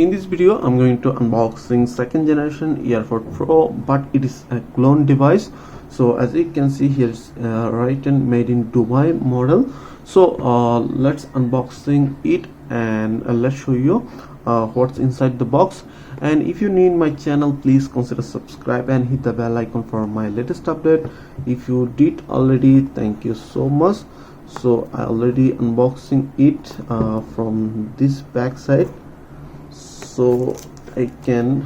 In this video I'm going to unboxing second generation AirPods Pro, but it is a clone device. So as you can see here, it's written made in Dubai model. So let's unboxing it and let's show you what's inside the box. And if you're new in my channel, please consider subscribe and hit the bell icon for my latest update. If you did already, thank you so much. So I already unboxing it from this back side, so you can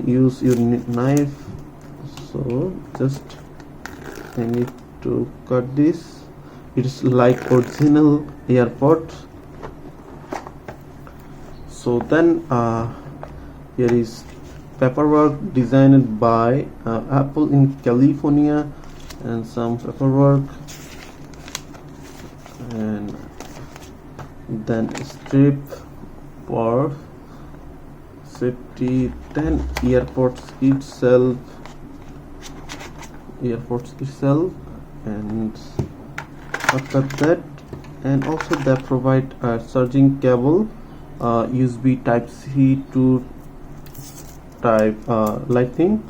use your knife. So just I need to cut this. It's like original AirPods. So then here is paperwork designed by Apple in California, and some paperwork, and then strip for safety, then AirPods itself, and after that, and also they provide a charging cable, USB type C to type lightning.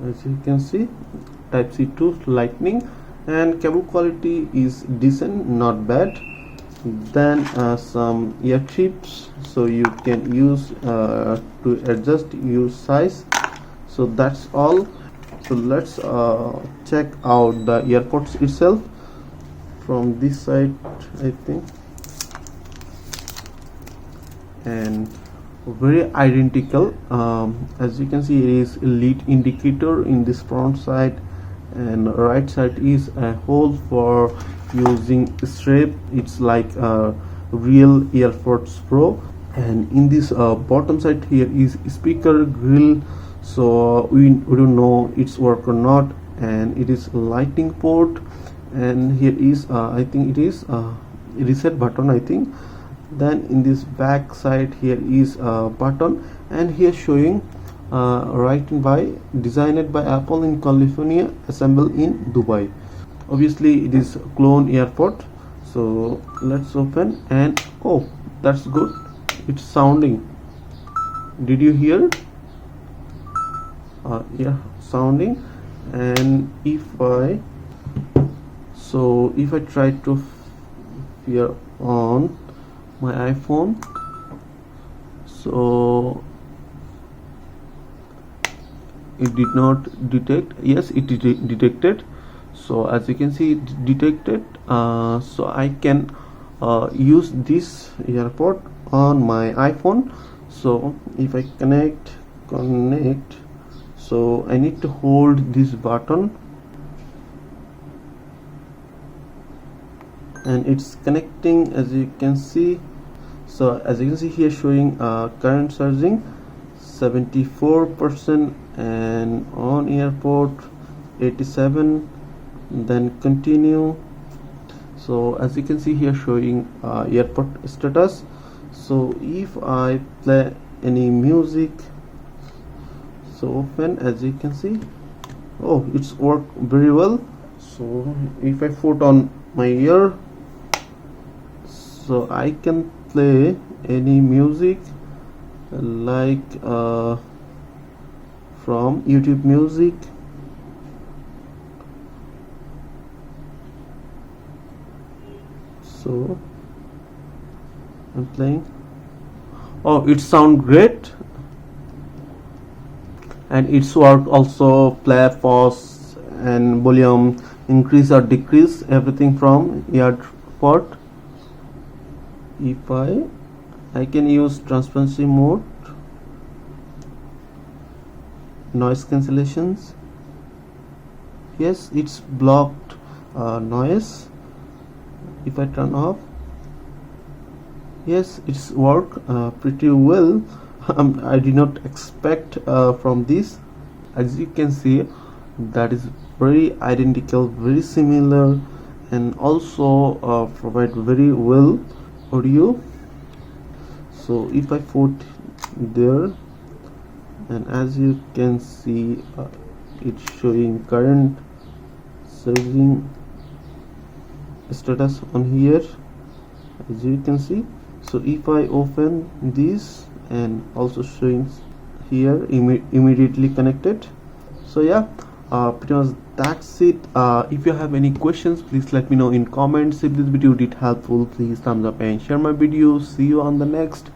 As you can see, type C to lightning, and cable quality is decent, not bad. Then some ear tips, so you can use to adjust your size. So that's all. So let's check out the AirPods itself from this side, I think. And very identical. As you can see, it is lead indicator in this front side, and right side is a hole for using strap. It's like a real AirPods Pro. And in this bottom side here is speaker grill, so we don't know it's work or not. And it is lighting port, and here is I think it is reset button, I think. Then in this back side here is a button, and here showing written by designed by Apple in California, assembled in Dubai. Obviously it is clone AirPod. So let's open, and oh, that's good, it's sounding. Did you hear? Yeah, sounding. And if I try to pair on my iPhone, so it did not detect. Yes, it detected. So as you can see, it detected. So I can use this AirPod on my iPhone. So if I connect, so I need to hold this button, and it's connecting, as you can see. So as you can see here, showing current charging 74%, and on AirPod 87. Then continue. So as you can see here, showing AirPod status. So if I play any music, so open, as you can see, oh, it's worked very well. So if I put on my ear, so I can play any music, like from YouTube Music. So I'm playing. Oh, it sounds great. And its work also play, pause, and volume increase or decrease, everything from AirPod. If I can use transparency mode, noise cancellations. Yes, it's blocked noise. If I turn off, yes, it's work pretty well. I did not expect from this. As you can see, that is very identical, very similar, and also provide very well audio. So if I put there, and as you can see, it's showing current charging status on here, as you can see. So if I open this, and also showing here immediately connected. So yeah, pretty much that's it. If you have any questions, please let me know in comments. If this video did helpful, please thumbs up and share my video. See you on the next